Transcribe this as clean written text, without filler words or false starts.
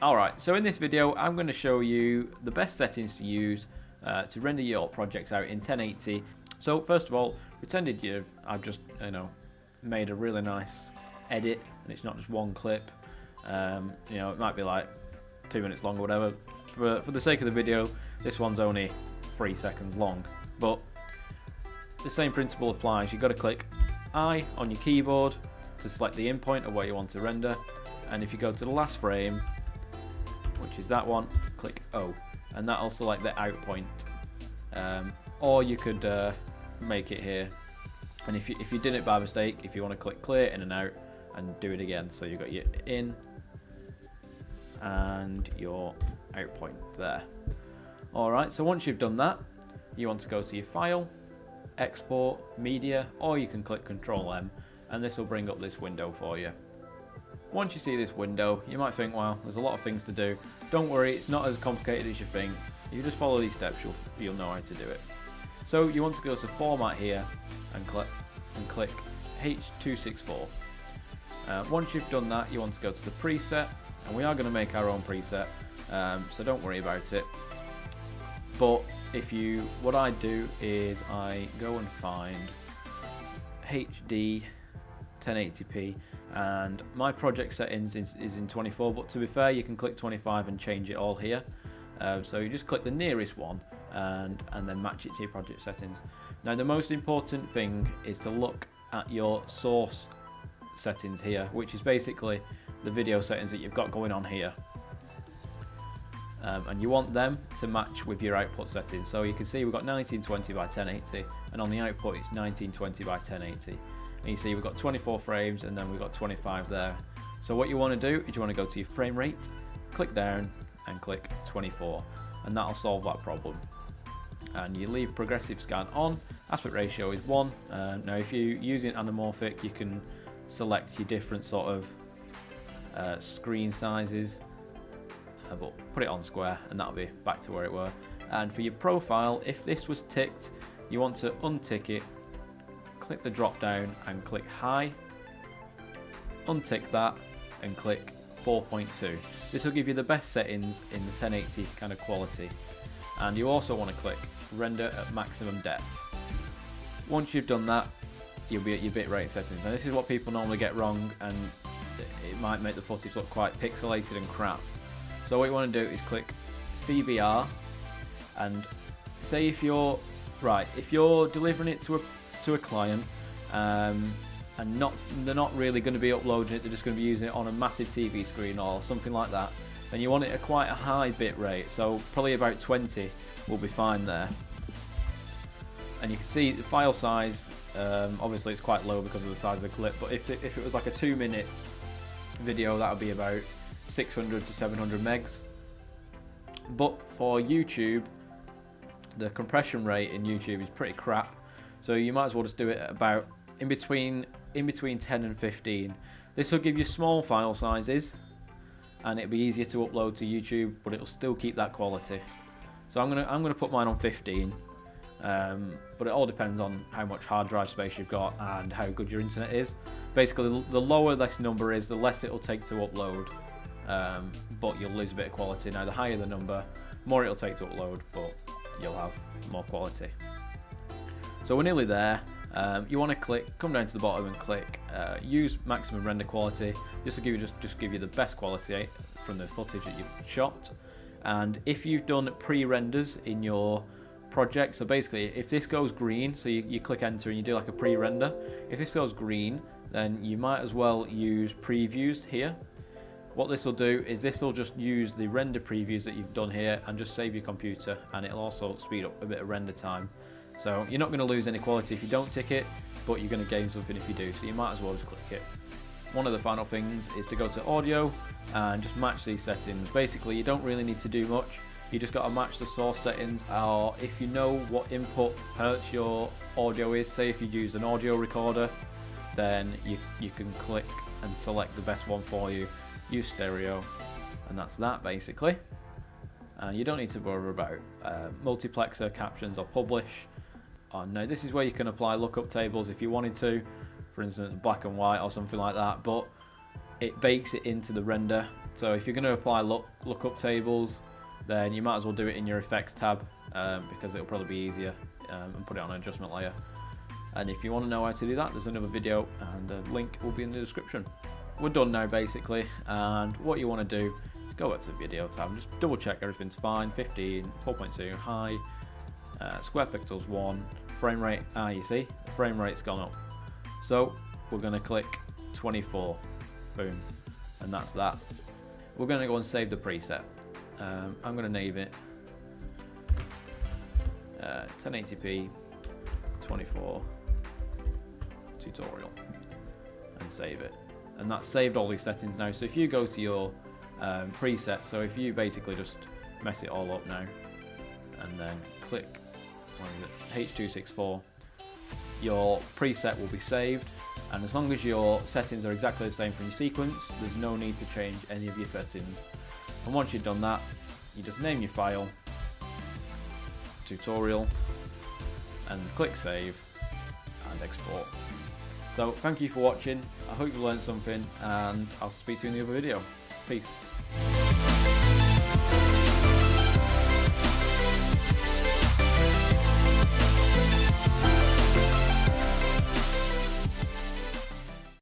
Alright, so in this video I'm going to show you the best settings to use to render your projects out in 1080. So first of all, pretended I've just made a really nice edit and it's not just one clip. It might be like 2 minutes long or whatever. For the sake of the video, this one's only 3 seconds long. But the same principle applies. You've got to click I on your keyboard to select the in point of where you want to render, and if you go to the last frame, which is that one, click O, and that'll select the out point. Or you could make it here, and if you did it by mistake, if you want to click clear in and out and do it again, so you've got your in and your out point there. Alright, so once you've done that, you want to go to your file, export, media, or you can click Ctrl M and this will bring up this window for you. Once you see this window, you might think, well, there's a lot of things to do. Don't worry, it's not as complicated as you think. You just follow these steps, you'll know how to do it. So you want to go to Format here and click H264. Once you've done that, you want to go to the preset, and we are going to make our own preset, so don't worry about it. But what I do is I go and find HD 1080p, and my project settings is in 24, but to be fair, you can click 25 and change it all here. So you just click the nearest one and then match it to your project settings. Now the most important thing is to look at your source settings here, which is basically the video settings that you've got going on here. And you want them to match with your output settings. So you can see we've got 1920 by 1080, and on the output it's 1920 by 1080. And you see we've got 24 frames and then we've got 25 there. So what you want to do is you want to go to your frame rate, click down and click 24, and that'll solve that problem. And you leave progressive scan on, aspect ratio is 1. Now if you're using anamorphic, you can select your different sort of screen sizes, but put it on square and that'll be back to where it were. And for your profile, if this was ticked, you want to untick it, click the drop down and click high, untick that and click 4.2. This will give you the best settings in the 1080 kind of quality. And you also want to click render at maximum depth. Once you've done that, you'll be at your bitrate settings. And this is what people normally get wrong, and it might make the footage look quite pixelated and crap. So what you want to do is click CBR, and say if you're delivering it to a client, and they're not really going to be uploading it, they're just going to be using it on a massive TV screen or something like that, then you want it at quite a high bit rate, so probably about 20 will be fine there. And you can see the file size, obviously it's quite low because of the size of the clip, but if it was like a 2-minute video, that would be about 600 to 700 megs. But for YouTube, the compression rate in YouTube is pretty crap, so you might as well just do it at about in between 10 and 15. This will give you small file sizes and it'll be easier to upload to YouTube, but it'll still keep that quality. So I'm gonna put mine on 15, but it all depends on how much hard drive space you've got and how good your internet is. Basically, the lower this number is, the less it'll take to upload, but you'll lose a bit of quality. Now the higher the number, more it'll take to upload, but you'll have more quality. So we're nearly there. You want to come down to the bottom and click use maximum render quality, just to give you the best quality from the footage that you've shot. And if you've done pre-renders in your project, so basically if this goes green, so you click enter and you do like a pre-render, if this goes green, then you might as well use previews here. What this will do is this will just use the render previews that you've done here and just save your computer, and it'll also speed up a bit of render time. So you're not going to lose any quality if you don't tick it, but you're going to gain something if you do, so you might as well just click it. One of the final things is to go to audio and just match these settings. Basically, you don't really need to do much. You just got to match the source settings, or if you know what input hertz your audio is, say if you use an audio recorder, then you can click and select the best one for you. Use stereo, and that's that basically. And you don't need to bother about multiplexer, captions, or publish. Now this is where you can apply lookup tables if you wanted to, for instance black and white or something like that, but it bakes it into the render So if you're going to apply lookup tables, then you might as well do it in your effects tab, because it'll probably be easier, and put it on an adjustment layer. And if you want to know how to do that, there's another video and a link will be in the description. We're done now basically, and what you want to do is go back to the video tab and just double check everything's fine. 15, 4.2 high, square pixels 1, frame rate, you see the frame rate's gone up. So we're going to click 24, boom, and that's that. We're going to go and save the preset. I'm going to name it 1080p 24 tutorial and save it, and that's saved all these settings now. So if you go to your preset, so if you basically just mess it all up now and then click H264, your preset will be saved, and as long as your settings are exactly the same from your sequence, there's no need to change any of your settings. And once you've done that, you just name your file tutorial and click save and export. So thank you for watching, I hope you learned something, and I'll speak to you in the other video. Peace.